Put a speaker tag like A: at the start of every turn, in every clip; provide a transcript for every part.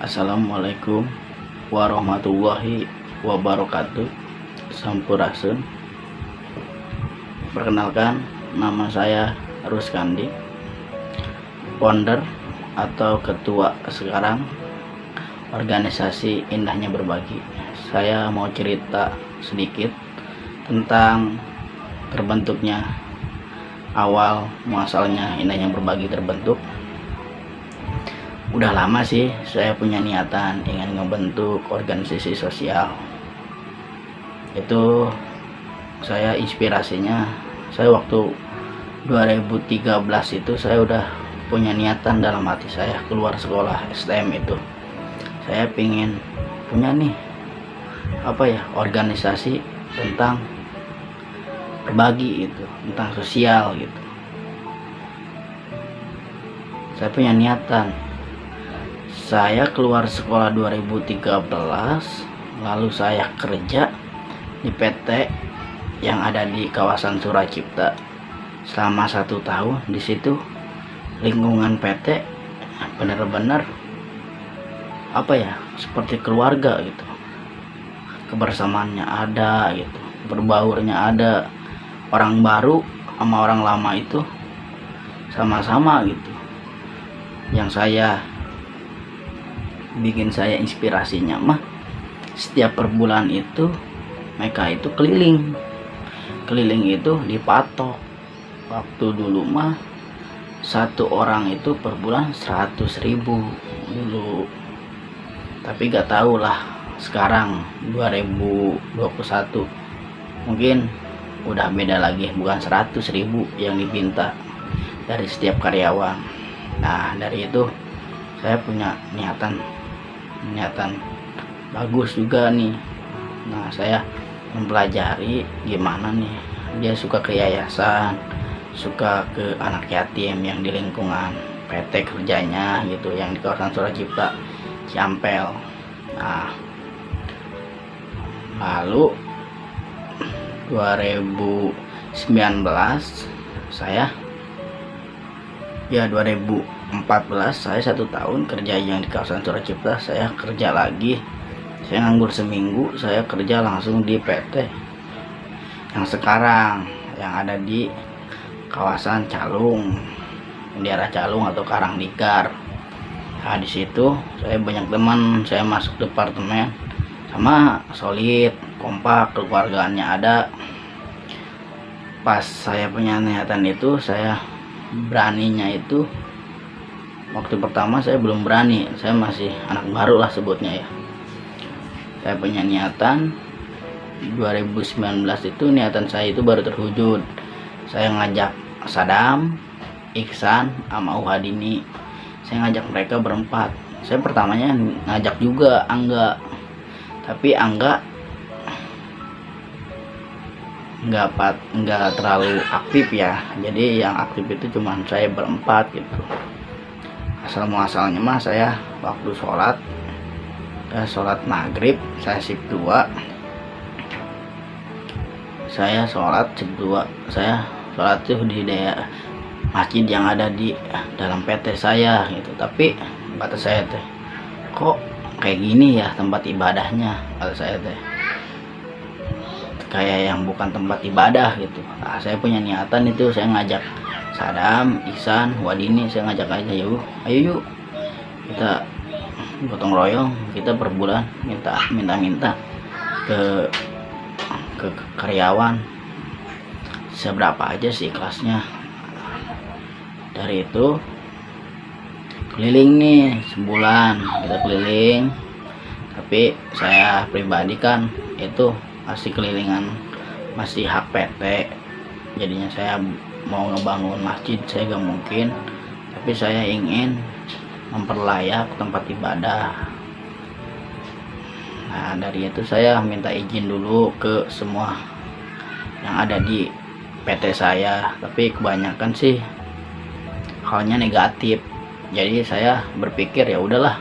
A: Assalamualaikum warahmatullahi wabarakatuh. Sampurasun. Perkenalkan, nama saya Ruskandi, founder atau ketua sekarang organisasi Indahnya Berbagi. Saya mau cerita sedikit tentang terbentuknya awal muasalnya Indahnya Berbagi terbentuk. Udah lama sih saya punya niatan ingin ngebentuk organisasi sosial. Itu saya inspirasinya, saya waktu 2013 itu saya udah punya niatan dalam hati saya keluar sekolah STM itu. Saya pingin punya nih organisasi tentang berbagi itu, tentang sosial gitu. Saya punya niatan. Saya keluar sekolah 2013, lalu saya kerja di PT yang ada di kawasan Suracipta selama 1 tahun. Di situ lingkungan PT benar-benar seperti keluarga gitu. Kebersamaannya ada gitu, berbaurnya ada. Orang baru sama orang lama itu sama-sama gitu. Yang bikin saya inspirasinya setiap per bulan itu mereka itu keliling itu dipatok. Waktu dulu satu orang itu per bulan 100.000 dulu, tapi gak tahu lah sekarang 2021 mungkin udah beda lagi, bukan 100.000 yang diminta dari setiap karyawan. Nah, dari itu saya punya niatan bagus juga nih. Nah, saya mempelajari gimana nih dia suka ke yayasan, suka ke anak yatim yang di lingkungan PT kerjanya gitu, yang di kawasan Suracipta Ciampel. Nah, lalu 2019 saya 1 tahun kerja yang di kawasan Suracipta. Saya kerja lagi, saya nganggur seminggu, saya kerja langsung di PT yang sekarang yang ada di kawasan Calung, daerah Calung atau Karangnikar. Nah, di situ saya banyak teman, saya masuk departemen sama solid, kompak, keluargaannya ada. Pas saya punya niatan itu, saya beraninya itu waktu pertama saya belum berani, saya masih anak baru lah sebutnya ya. Saya punya niatan 2019 itu, niatan saya itu baru terwujud. Saya ngajak Sadam, Iksan, sama Uhadini. Saya ngajak mereka berempat. Saya pertamanya ngajak juga Angga, tapi Angga nggak terlalu aktif ya. Jadi yang aktif itu cuma saya berempat gitu. Asal muasalnya saya waktu sholat maghrib, saya shift 2, saya sholat shift 2, saya sholat tuh di daerah masjid yang ada di dalam PT saya gitu. Tapi kata saya teh, kok kayak gini ya tempat ibadahnya, kata saya teh, kayak yang bukan tempat ibadah gitu. Nah, saya punya niatan itu, saya ngajak Sadam, Ihsan, Wadini, saya ngajak aja, ayo yuk kita gotong royong, kita per bulan minta ke karyawan seberapa aja sih kelasnya. Dari itu keliling nih sebulan, kita keliling. Tapi saya pribadi kan itu masih kelilingan, masih hak PT. Jadinya saya mau ngebangun masjid saya gak mungkin, tapi saya ingin memperlayak tempat ibadah. Nah, dari itu saya minta izin dulu ke semua yang ada di PT saya, tapi kebanyakan sih halnya negatif. Jadi saya berpikir ya udahlah,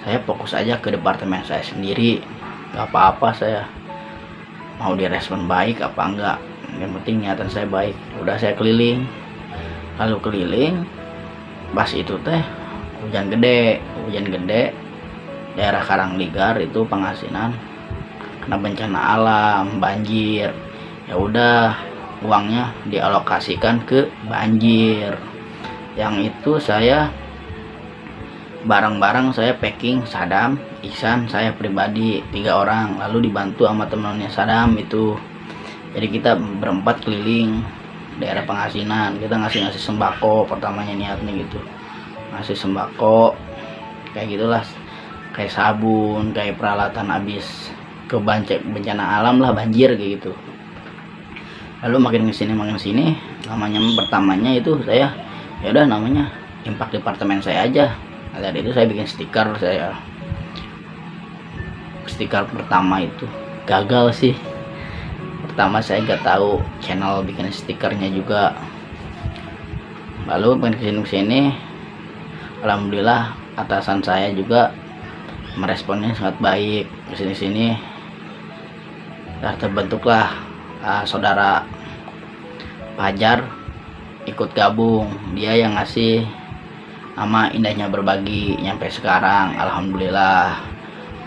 A: saya fokus aja ke departemen saya sendiri, gak apa-apa saya mau direspon baik apa enggak, yang penting niatan saya baik. Udah saya keliling, lalu keliling pas itu teh hujan gede. daerah Karangligar itu Pangasinan kena bencana alam, banjir. Ya udah, uangnya dialokasikan ke banjir. Yang itu saya barang-barang saya packing, Sadam, Ihsan, saya pribadi 3 orang, lalu dibantu sama temennya Sadam itu. Jadi kita berempat keliling daerah Pangasinan, kita ngasih sembako. Pertamanya niatnya gitu, ngasih sembako kayak gitulah, kayak sabun, kayak peralatan habis ke bencana alam lah, banjir kayak gitu. Lalu makin kesini namanya pertamanya itu saya ya udah namanya impak departemen saya aja. Nah, dari itu saya bikin stiker. Stiker pertama itu gagal sih. Pertama saya nggak tahu channel bikin stikernya juga. Lalu makin kesini alhamdulillah atasan saya juga meresponnya sangat baik. Kesini terbentuklah saudara Fajar ikut gabung. Dia yang ngasih nama Indahnya Berbagi nyampe sekarang, alhamdulillah.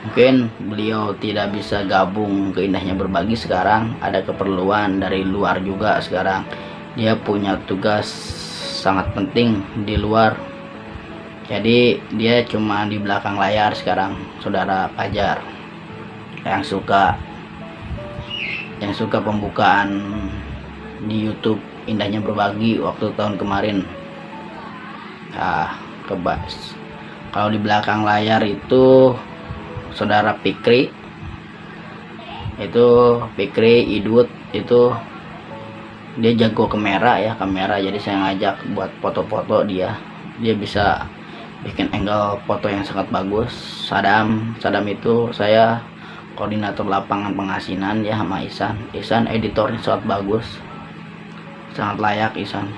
A: Mungkin beliau tidak bisa gabung ke Indahnya Berbagi sekarang, ada keperluan dari luar juga. Sekarang dia punya tugas sangat penting di luar, jadi dia cuma di belakang layar sekarang. Saudara Fajar yang suka pembukaan di YouTube Indahnya Berbagi waktu tahun kemarin. Kalau di belakang layar itu saudara Fikri Idut, itu dia jago kamera, jadi saya ngajak buat foto-foto. Dia bisa bikin angle foto yang sangat bagus. Sadam itu saya koordinator lapangan Pangasinan ya, sama Ihsan editornya sangat bagus, sangat layak. Ihsan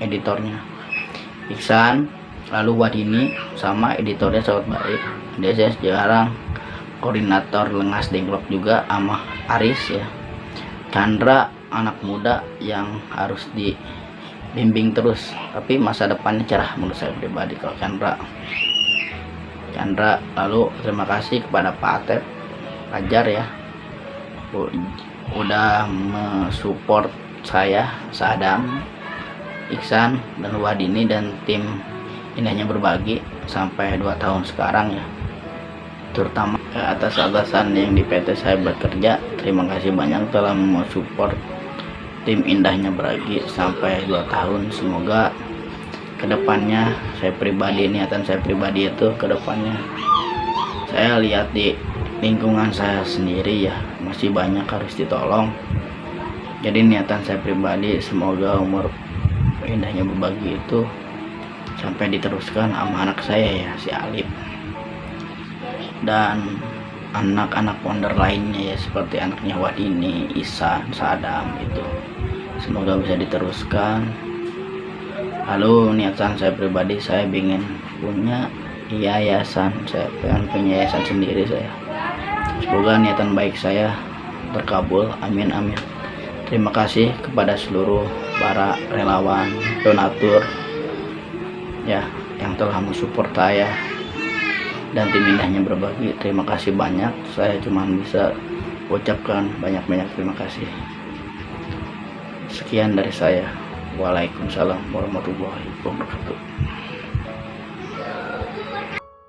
A: editornya, lalu Wadini sama editornya sangat baik. Dia saya sekarang koordinator Lengas Dengklok juga sama Aris ya. Chandra anak muda yang harus dibimbing terus, tapi masa depannya cerah menurut saya pribadi kalau Chandra. Lalu terima kasih kepada Pak Atep Fajar ya, udah mensupport saya, Sadam, Ihsan, dan Wadini dan tim Indahnya Berbagi sampai 2 tahun sekarang ya. Terutama atas atasan yang di PT saya bekerja, terima kasih banyak telah mensupport tim Indahnya Berbagi sampai 2 tahun. Semoga kedepannya niatan saya pribadi itu kedepannya, saya lihat di lingkungan saya sendiri ya, masih banyak harus ditolong. Jadi niatan saya pribadi semoga umur Indahnya Berbagi itu sampai diteruskan sama anak saya ya, si Alif, dan anak-anak wonder lainnya ya, seperti anaknya Wadini, Ihsan, Sadam itu. Semoga bisa diteruskan. Lalu niatan saya pribadi, saya ingin punya yayasan, saya pengen punya yayasan sendiri saya. Semoga niatan baik saya terkabul, amin amin. Terima kasih kepada seluruh para relawan, donatur ya, yang telah mensupport saya dan tim Indahnya Berbagi. Terima kasih banyak. Saya cuma bisa ucapkan banyak-banyak terima kasih. Sekian dari saya. Waalaikumsalam warahmatullahi wabarakatuh.